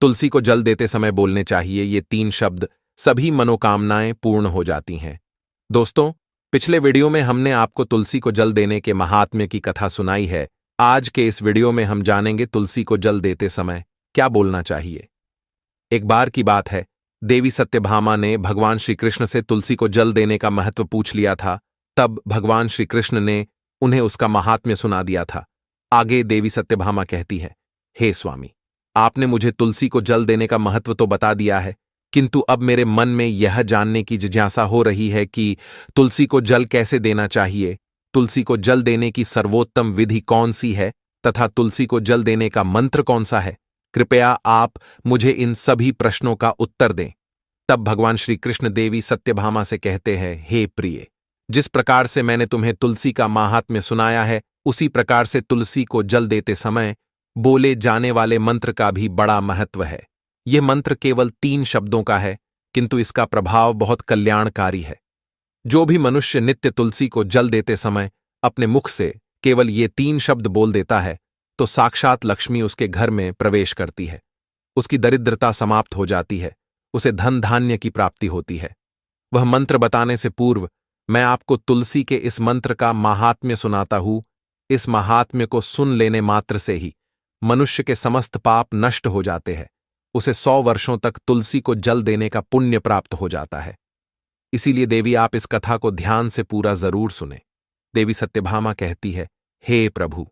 तुलसी को जल देते समय बोलने चाहिए ये 3 शब्द, सभी मनोकामनाएं पूर्ण हो जाती हैं। दोस्तों, पिछले वीडियो में हमने आपको तुलसी को जल देने के महात्म्य की कथा सुनाई है। आज के इस वीडियो में हम जानेंगे तुलसी को जल देते समय क्या बोलना चाहिए। एक बार की बात है, देवी सत्यभामा ने भगवान श्री कृष्ण से तुलसी को जल देने का महत्व पूछ लिया था। तब भगवान श्री कृष्ण ने उन्हें उसका महात्म्य सुना दिया था। आगे देवी सत्यभामा कहती है, हे स्वामी, आपने मुझे तुलसी को जल देने का महत्व तो बता दिया है, किंतु अब मेरे मन में यह जानने की जिज्ञासा हो रही है कि तुलसी को जल कैसे देना चाहिए, तुलसी को जल देने की सर्वोत्तम विधि कौन सी है तथा तुलसी को जल देने का मंत्र कौन सा है। कृपया आप मुझे इन सभी प्रश्नों का उत्तर दें। तब भगवान श्री कृष्ण देवी सत्यभामा से कहते हैं, हे प्रिय, जिस प्रकार से मैंने तुम्हें तुलसी का महात्म्य सुनाया है, उसी प्रकार से तुलसी को जल देते समय बोले जाने वाले मंत्र का भी बड़ा महत्व है। यह मंत्र केवल 3 शब्दों का है, किंतु इसका प्रभाव बहुत कल्याणकारी है। जो भी मनुष्य नित्य तुलसी को जल देते समय अपने मुख से केवल ये 3 शब्द बोल देता है, तो साक्षात लक्ष्मी उसके घर में प्रवेश करती है। उसकी दरिद्रता समाप्त हो जाती है, उसे धन धान्य की प्राप्ति होती है। वह मंत्र बताने से पूर्व मैं आपको तुलसी के इस मंत्र का महात्म्य सुनाता हूं। इस महात्म्य को सुन लेने मात्र से ही मनुष्य के समस्त पाप नष्ट हो जाते हैं। उसे 100 वर्षों तक तुलसी को जल देने का पुण्य प्राप्त हो जाता है। इसीलिए देवी, आप इस कथा को ध्यान से पूरा जरूर सुने। देवी सत्यभामा कहती है, हे प्रभु,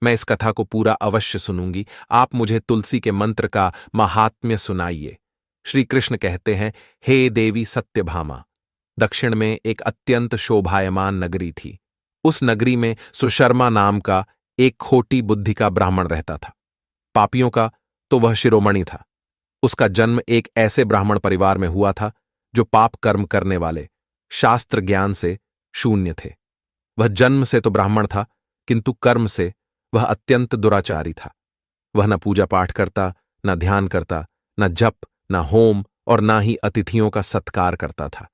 मैं इस कथा को पूरा अवश्य सुनूंगी, आप मुझे तुलसी के मंत्र का महात्म्य सुनाइए। श्री कृष्ण कहते हैं, हे देवी सत्यभामा, दक्षिण में एक अत्यंत शोभायमान नगरी थी। उस नगरी में सुशर्मा नाम का एक खोटी बुद्धि का ब्राह्मण रहता था। पापियों का तो वह शिरोमणि था। उसका जन्म एक ऐसे ब्राह्मण परिवार में हुआ था जो पाप कर्म करने वाले, शास्त्र ज्ञान से शून्य थे। वह जन्म से तो ब्राह्मण था, किंतु कर्म से वह अत्यंत दुराचारी था। वह न पूजा पाठ करता, न ध्यान करता, न जप, न होम और न ही अतिथियों का सत्कार करता था।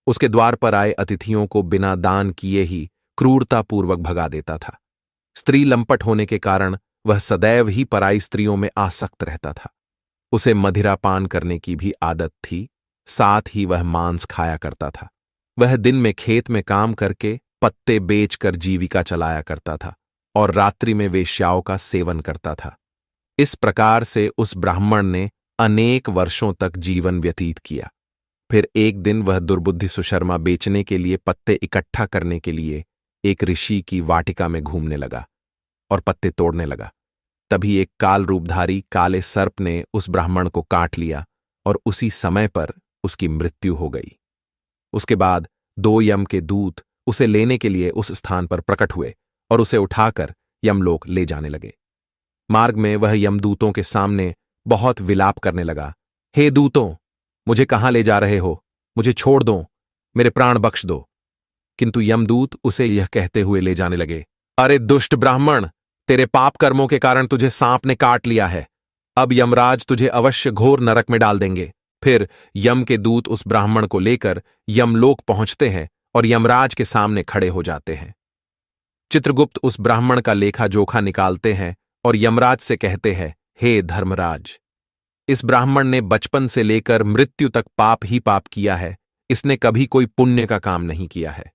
उसके द्वार पर आए अतिथियों को बिना दान किए ही क्रूरतापूर्वक भगा देता था। स्त्री लंपट होने के कारण वह सदैव ही पराई स्त्रियों में आसक्त रहता था। उसे मदिरा पान करने की भी आदत थी, साथ ही वह मांस खाया करता था। वह दिन में खेत में काम करके पत्ते बेचकर जीविका चलाया करता था और रात्रि में वेश्याओं का सेवन करता था। इस प्रकार से उस ब्राह्मण ने अनेक वर्षों तक जीवन व्यतीत किया। फिर एक दिन वह दुर्बुद्धि सुशर्मा बेचने के लिए पत्ते इकट्ठा करने के लिए एक ऋषि की वाटिका में घूमने लगा और पत्ते तोड़ने लगा। तभी एक काल रूपधारी काले सर्प ने उस ब्राह्मण को काट लिया और उसी समय पर उसकी मृत्यु हो गई। उसके बाद 2 यम के दूत उसे लेने के लिए उस स्थान पर प्रकट हुए और उसे उठाकर यमलोक ले जाने लगे। मार्ग में वह यमदूतों के सामने बहुत विलाप करने लगा, हे दूतों, मुझे कहां ले जा रहे हो? मुझे छोड़ दो, मेरे प्राण बख्श दो। किंतु यमदूत उसे यह कहते हुए ले जाने लगे, अरे दुष्ट ब्राह्मण, तेरे पाप कर्मों के कारण तुझे सांप ने काट लिया है। अब यमराज तुझे अवश्य घोर नरक में डाल देंगे। फिर यम के दूत उस ब्राह्मण को लेकर यमलोक पहुंचते हैं और यमराज के सामने खड़े हो जाते हैं। चित्रगुप्त उस ब्राह्मण का लेखा जोखा निकालते हैं और यमराज से कहते हैं, हे धर्मराज, इस ब्राह्मण ने बचपन से लेकर मृत्यु तक पाप ही पाप किया है, इसने कभी कोई पुण्य का काम नहीं किया है।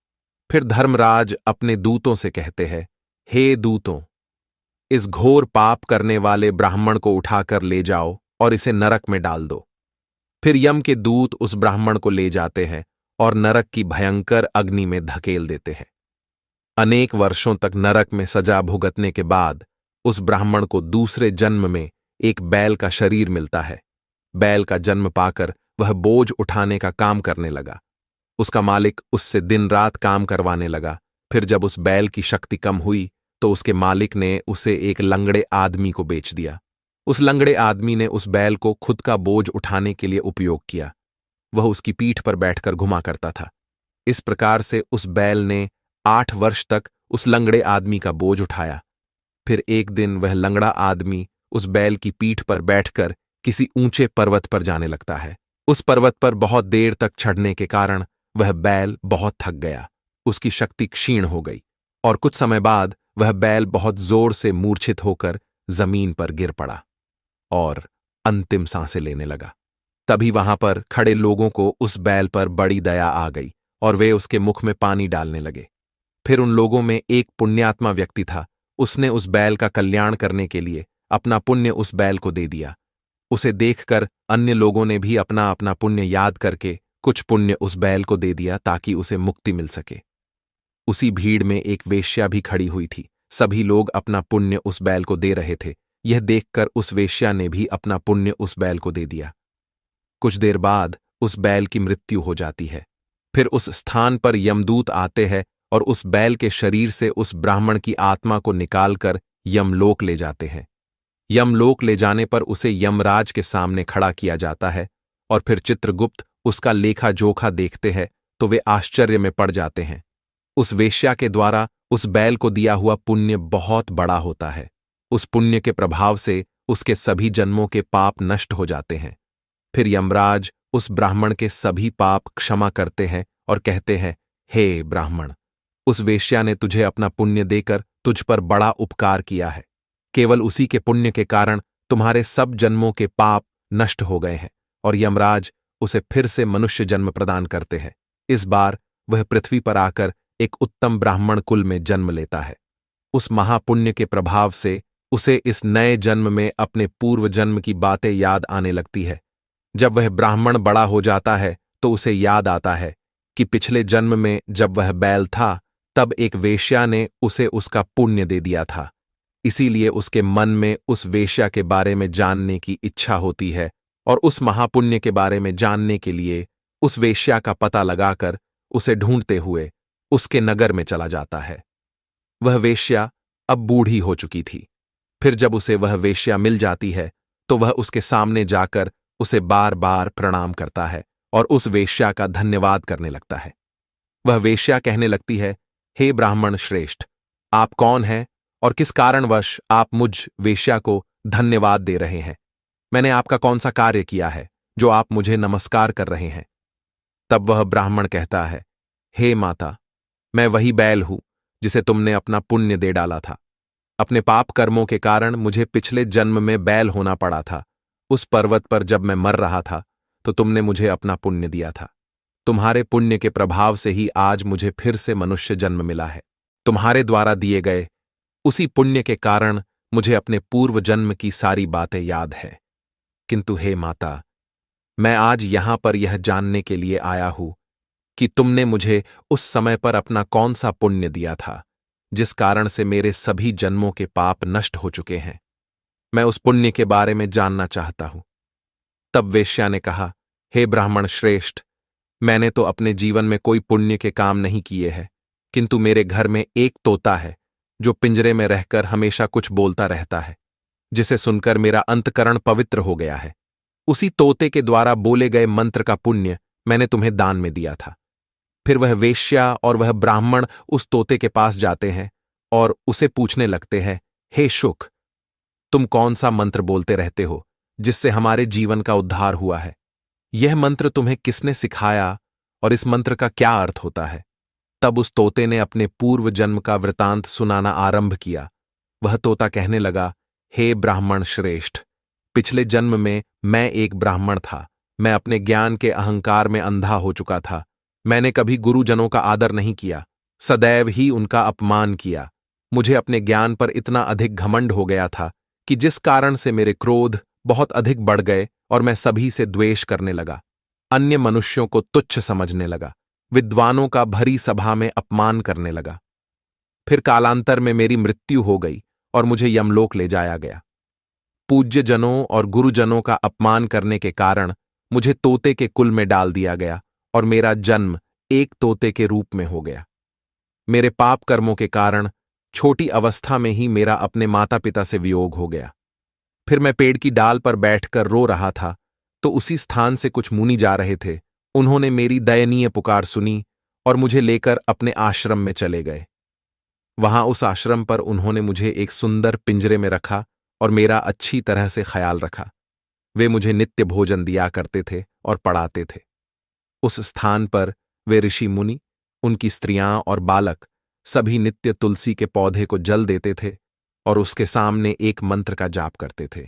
फिर धर्मराज अपने दूतों से कहते हैं, हे दूतों, इस घोर पाप करने वाले ब्राह्मण को उठाकर ले जाओ और इसे नरक में डाल दो। फिर यम के दूत उस ब्राह्मण को ले जाते हैं और नरक की भयंकर अग्नि में धकेल देते हैं। अनेक वर्षों तक नरक में सजा भुगतने के बाद उस ब्राह्मण को दूसरे जन्म में एक बैल का शरीर मिलता है। बैल का जन्म पाकर वह बोझ उठाने का काम करने लगा। उसका मालिक उससे दिन रात काम करवाने लगा। फिर जब उस बैल की शक्ति कम हुई तो उसके मालिक ने उसे एक लंगड़े आदमी को बेच दिया। उस लंगड़े आदमी ने उस बैल को खुद का बोझ उठाने के लिए उपयोग किया। वह उसकी पीठ पर बैठकर घुमा करता था। इस प्रकार से उस बैल ने 8 वर्ष तक उस लंगड़े आदमी का बोझ उठाया। फिर एक दिन वह लंगड़ा आदमी उस बैल की पीठ पर बैठकर किसी ऊंचे पर्वत पर जाने लगता है। उस पर्वत पर बहुत देर तक चढ़ने के कारण वह बैल बहुत थक गया, उसकी शक्ति क्षीण हो गई और कुछ समय बाद वह बैल बहुत जोर से मूर्छित होकर जमीन पर गिर पड़ा और अंतिम सांसें लेने लगा। तभी वहां पर खड़े लोगों को उस बैल पर बड़ी दया आ गई और वे उसके मुख में पानी डालने लगे। फिर उन लोगों में एक पुण्यात्मा व्यक्ति था। उसने उस बैल का कल्याण करने के लिए अपना पुण्य उस बैल को दे दिया। उसे देखकर अन्य लोगों ने भी अपना अपना पुण्य याद करके कुछ पुण्य उस बैल को दे दिया ताकि उसे मुक्ति मिल सके। उसी भीड़ में एक वेश्या भी खड़ी हुई थी। सभी लोग अपना पुण्य उस बैल को दे रहे थे। यह देखकर उस वेश्या ने भी अपना पुण्य उस बैल को दे दिया। कुछ देर बाद उस बैल की मृत्यु हो जाती है। फिर उस स्थान पर यमदूत आते हैं और उस बैल के शरीर से उस ब्राह्मण की आत्मा को निकालकर यमलोक ले जाते हैं। यमलोक ले जाने पर उसे यमराज के सामने खड़ा किया जाता है और फिर चित्रगुप्त उसका लेखा जोखा देखते हैं तो वे आश्चर्य में पड़ जाते हैं। उस वेश्या के द्वारा उस बैल को दिया हुआ पुण्य बहुत बड़ा होता है। उस पुण्य के प्रभाव से उसके सभी जन्मों के पाप नष्ट हो जाते हैं। फिर यमराज उस ब्राह्मण के सभी पाप क्षमा करते हैं और कहते हैं, हे ब्राह्मण, उस वेश्या ने तुझे अपना पुण्य देकर तुझ पर बड़ा उपकार किया है। केवल उसी के पुण्य के कारण तुम्हारे सब जन्मों के पाप नष्ट हो गए हैं और यमराज उसे फिर से मनुष्य जन्म प्रदान करते हैं। इस बार वह पृथ्वी पर आकर एक उत्तम ब्राह्मण कुल में जन्म लेता है। उस महापुण्य के प्रभाव से उसे इस नए जन्म में अपने पूर्व जन्म की बातें याद आने लगती है। जब वह ब्राह्मण बड़ा हो जाता है तो उसे याद आता है कि पिछले जन्म में जब वह बैल था तब एक वेश्या ने उसे उसका पुण्य दे दिया था। इसीलिए उसके मन में उस वेश्या के बारे में जानने की इच्छा होती है और उस महापुण्य के बारे में जानने के लिए उस वेश्या का पता लगाकर उसे ढूंढते हुए उसके नगर में चला जाता है। वह वेश्या अब बूढ़ी हो चुकी थी। फिर जब उसे वह वेश्या मिल जाती है तो वह उसके सामने जाकर उसे बार बार प्रणाम करता है और उस वेश्या का धन्यवाद करने लगता है। वह वेश्या कहने लगती है, हे ब्राह्मण श्रेष्ठ, आप कौन हैं और किस कारणवश आप मुझ वेश्या को धन्यवाद दे रहे हैं? मैंने आपका कौन सा कार्य किया है जो आप मुझे नमस्कार कर रहे हैं? तब वह ब्राह्मण कहता है, हे माता, मैं वही बैल हूं जिसे तुमने अपना पुण्य दे डाला था। अपने पाप कर्मों के कारण मुझे पिछले जन्म में बैल होना पड़ा था। उस पर्वत पर जब मैं मर रहा था तो तुमने मुझे अपना पुण्य दिया था। तुम्हारे पुण्य के प्रभाव से ही आज मुझे फिर से मनुष्य जन्म मिला है। तुम्हारे द्वारा दिए गए उसी पुण्य के कारण मुझे अपने पूर्व जन्म की सारी बातें याद है। किंतु हे माता, मैं आज यहां पर यह जानने के लिए आया हूं कि तुमने मुझे उस समय पर अपना कौन सा पुण्य दिया था जिस कारण से मेरे सभी जन्मों के पाप नष्ट हो चुके हैं। मैं उस पुण्य के बारे में जानना चाहता हूं। तब वेश्या ने कहा, हे ब्राह्मण श्रेष्ठ, मैंने तो अपने जीवन में कोई पुण्य के काम नहीं किए हैं, किंतु मेरे घर में एक तोता है जो पिंजरे में रहकर हमेशा कुछ बोलता रहता है, जिसे सुनकर मेरा अंतकरण पवित्र हो गया है। उसी तोते के द्वारा बोले गए मंत्र का पुण्य मैंने तुम्हें दान में दिया था। फिर वह वेश्या और वह ब्राह्मण उस तोते के पास जाते हैं और उसे पूछने लगते हैं, हे शुक, तुम कौन सा मंत्र बोलते रहते हो जिससे हमारे जीवन का उद्धार हुआ है? यह मंत्र तुम्हें किसने सिखाया और इस मंत्र का क्या अर्थ होता है? तब उस तोते ने अपने पूर्व जन्म का वृतांत सुनाना आरंभ किया। वह तोता कहने लगा, हे ब्राह्मण श्रेष्ठ, पिछले जन्म में मैं एक ब्राह्मण था। मैं अपने ज्ञान के अहंकार में अंधा हो चुका था। मैंने कभी गुरुजनों का आदर नहीं किया, सदैव ही उनका अपमान किया। मुझे अपने ज्ञान पर इतना अधिक घमंड हो गया था कि जिस कारण से मेरे क्रोध बहुत अधिक बढ़ गए और मैं सभी से द्वेष करने लगा। अन्य मनुष्यों को तुच्छ समझने लगा, विद्वानों का भरी सभा में अपमान करने लगा। फिर कालांतर में मेरी मृत्यु हो गई और मुझे यमलोक ले जाया गया। पूज्य जनों और गुरुजनों का अपमान करने के कारण मुझे तोते के कुल में डाल दिया गया और मेरा जन्म एक तोते के रूप में हो गया। मेरे पाप कर्मों के कारण छोटी अवस्था में ही मेरा अपने माता पिता से वियोग हो गया। फिर मैं पेड़ की डाल पर बैठकर रो रहा था तो उसी स्थान से कुछ मुनि जा रहे थे। उन्होंने मेरी दयनीय पुकार सुनी और मुझे लेकर अपने आश्रम में चले गए। वहां उस आश्रम पर उन्होंने मुझे एक सुंदर पिंजरे में रखा और मेरा अच्छी तरह से ख्याल रखा। वे मुझे नित्य भोजन दिया करते थे और पढ़ाते थे। उस स्थान पर वे ऋषि मुनि, उनकी स्त्रियां और बालक सभी नित्य तुलसी के पौधे को जल देते थे और उसके सामने एक मंत्र का जाप करते थे।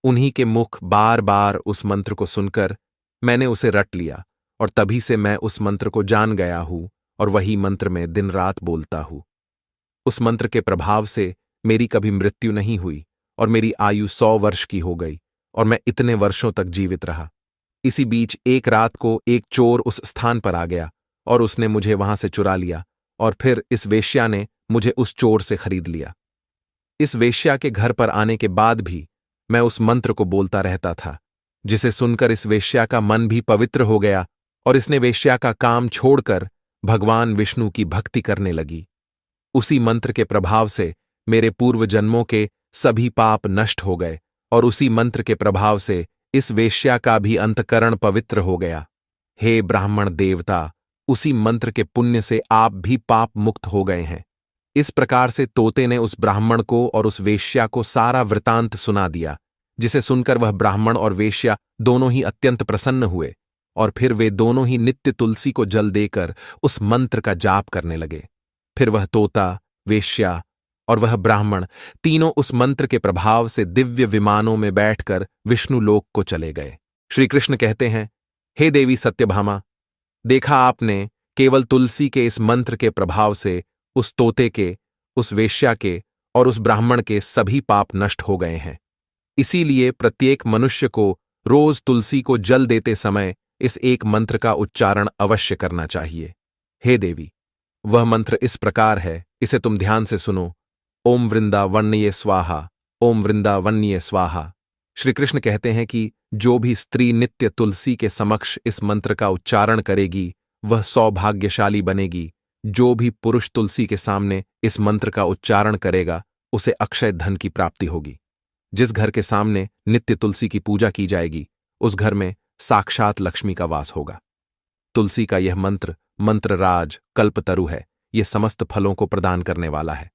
उन्हीं के मुख बार बार उस मंत्र को सुनकर मैंने उसे रट लिया और तभी से मैं उस मंत्र को जान गया हूं और वही मंत्र में दिन रात बोलता हूं। उस मंत्र के प्रभाव से मेरी कभी मृत्यु नहीं हुई और मेरी आयु 100 वर्ष की हो गई और मैं इतने वर्षों तक जीवित रहा। इसी बीच एक रात को एक चोर उस स्थान पर आ गया और उसने मुझे वहां से चुरा लिया और फिर इस वेश्या ने मुझे उस चोर से खरीद लिया। इस वेश्या के घर पर आने के बाद भी मैं उस मंत्र को बोलता रहता था, जिसे सुनकर इस वेश्या का मन भी पवित्र हो गया और इसने वेश्या का काम छोड़कर भगवान विष्णु की भक्ति करने लगी। उसी मंत्र के प्रभाव से मेरे पूर्व जन्मों के सभी पाप नष्ट हो गए और उसी मंत्र के प्रभाव से इस वेश्या का भी अंतकरण पवित्र हो गया। हे ब्राह्मण देवता, उसी मंत्र के पुण्य से आप भी पाप मुक्त हो गए हैं। इस प्रकार से तोते ने उस ब्राह्मण को और उस वेश्या को सारा वृतांत सुना दिया, जिसे सुनकर वह ब्राह्मण और वेश्या दोनों ही अत्यंत प्रसन्न हुए और फिर वे दोनों ही नित्य तुलसी को जल देकर उस मंत्र का जाप करने लगे। फिर वह तोता, वेश्या और वह ब्राह्मण तीनों उस मंत्र के प्रभाव से दिव्य विमानों में बैठकर विष्णु लोक को चले गए। श्री कृष्ण कहते हैं, हे देवी सत्यभामा, देखा आपने, केवल तुलसी के इस मंत्र के प्रभाव से उस तोते के, उस वेश्या के और उस ब्राह्मण के सभी पाप नष्ट हो गए हैं। इसीलिए प्रत्येक मनुष्य को रोज तुलसी को जल देते समय इस एक मंत्र का उच्चारण अवश्य करना चाहिए। हे देवी, वह मंत्र इस प्रकार है, इसे तुम ध्यान से सुनो। ओम वृंदावन्ये स्वाहा, ओम वृंदावन्ये स्वाहा। श्री कृष्ण कहते हैं कि जो भी स्त्री नित्य तुलसी के समक्ष इस मंत्र का उच्चारण करेगी वह सौभाग्यशाली बनेगी। जो भी पुरुष तुलसी के सामने इस मंत्र का उच्चारण करेगा उसे अक्षय धन की प्राप्ति होगी। जिस घर के सामने नित्य तुलसी की पूजा की जाएगी उस घर में साक्षात लक्ष्मी का वास होगा। तुलसी का यह मंत्र मंत्रराज कल्पतरु है, यह समस्त फलों को प्रदान करने वाला है।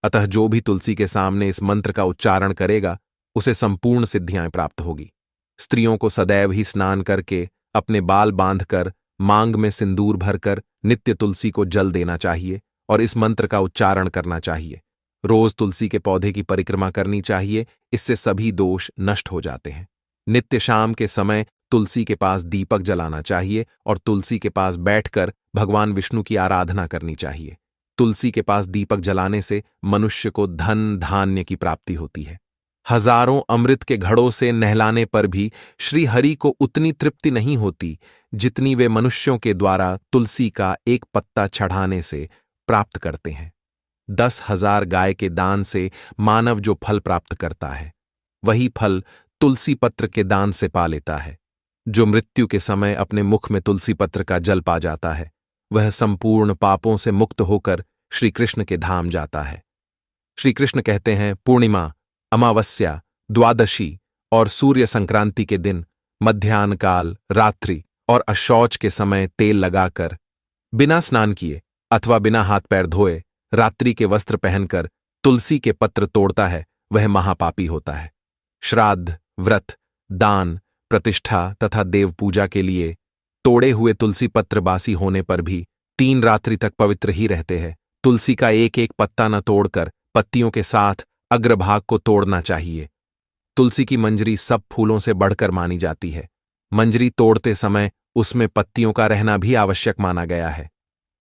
अतः जो भी तुलसी के सामने इस मंत्र का उच्चारण करेगा उसे संपूर्ण सिद्धियां प्राप्त होगी। स्त्रियों को सदैव ही स्नान करके, अपने बाल बांधकर, मांग में सिंदूर भरकर नित्य तुलसी को जल देना चाहिए और इस मंत्र का उच्चारण करना चाहिए। रोज तुलसी के पौधे की परिक्रमा करनी चाहिए, इससे सभी दोष नष्ट हो जाते हैं। नित्य शाम के समय तुलसी के पास दीपक जलाना चाहिए और तुलसी के पास बैठकर भगवान विष्णु की आराधना करनी चाहिए। तुलसी के पास दीपक जलाने से मनुष्य को धन धान्य की प्राप्ति होती है। हजारों अमृत के घड़ों से नहलाने पर भी श्री हरि को उतनी तृप्ति नहीं होती जितनी वे मनुष्यों के द्वारा तुलसी का एक पत्ता चढ़ाने से प्राप्त करते हैं। 10,000 गाय के दान से मानव जो फल प्राप्त करता है वही फल तुलसी पत्र के दान से पा लेता है। जो मृत्यु के समय अपने मुख में तुलसी पत्र का जल पा जाता है वह संपूर्ण पापों से मुक्त होकर श्री कृष्ण के धाम जाता है। श्री कृष्ण कहते हैं, पूर्णिमा, अमावस्या, द्वादशी और सूर्य संक्रांति के दिन मध्याह्न काल, रात्रि और अशौच के समय तेल लगाकर बिना स्नान किए अथवा बिना हाथ पैर धोए रात्रि के वस्त्र पहनकर तुलसी के पत्र तोड़ता है वह महापापी होता है। श्राद्ध, व्रत, दान, प्रतिष्ठा तथा देव पूजा के लिए तोड़े हुए तुलसी पत्र बासी होने पर भी 3 रात्रि तक पवित्र ही रहते हैं। तुलसी का एक एक पत्ता न तोड़कर पत्तियों के साथ अग्रभाग को तोड़ना चाहिए। तुलसी की मंजरी सब फूलों से बढ़कर मानी जाती है। मंजरी तोड़ते समय उसमें पत्तियों का रहना भी आवश्यक माना गया है।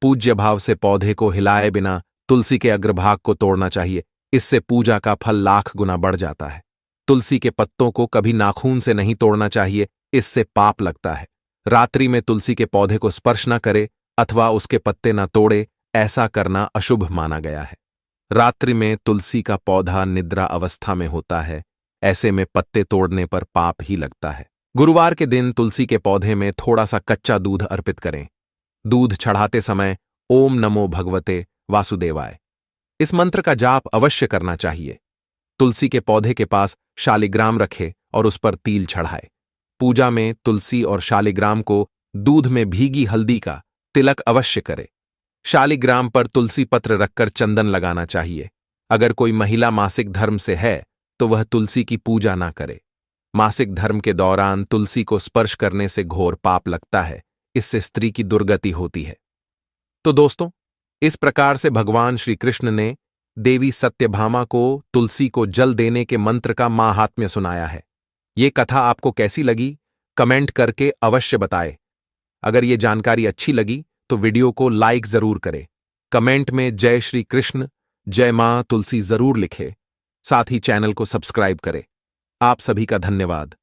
पूज्य भाव से पौधे को हिलाए बिना तुलसी के अग्रभाग को तोड़ना चाहिए, इससे पूजा का फल लाख गुना बढ़ जाता है। तुलसी के पत्तों को कभी नाखून से नहीं तोड़ना चाहिए, इससे पाप लगता है। रात्रि में तुलसी के पौधे को स्पर्श न करे अथवा उसके पत्ते न तोड़े, ऐसा करना अशुभ माना गया है। रात्रि में तुलसी का पौधा निद्रा अवस्था में होता है, ऐसे में पत्ते तोड़ने पर पाप ही लगता है। गुरुवार के दिन तुलसी के पौधे में थोड़ा सा कच्चा दूध अर्पित करें। दूध चढ़ाते समय ओम नमो भगवते वासुदेवाय इस मंत्र का जाप अवश्य करना चाहिए। तुलसी के पौधे के पास शालिग्राम रखे और उस पर तिल चढ़ाए। पूजा में तुलसी और शालिग्राम को दूध में भीगी हल्दी का तिलक अवश्य करे। शालिग्राम पर तुलसी पत्र रखकर चंदन लगाना चाहिए। अगर कोई महिला मासिक धर्म से है तो वह तुलसी की पूजा ना करे। मासिक धर्म के दौरान तुलसी को स्पर्श करने से घोर पाप लगता है, इससे स्त्री की दुर्गति होती है। तो दोस्तों, इस प्रकार से भगवान श्री कृष्ण ने देवी सत्यभामा को तुलसी को जल देने के मंत्र का माहात्म्य सुनाया है। ये कथा आपको कैसी लगी कमेंट करके अवश्य बताएं। अगर ये जानकारी अच्छी लगी तो वीडियो को लाइक जरूर करें। कमेंट में जय श्री कृष्ण, जय मां तुलसी जरूर लिखें। साथ ही चैनल को सब्सक्राइब करें। आप सभी का धन्यवाद।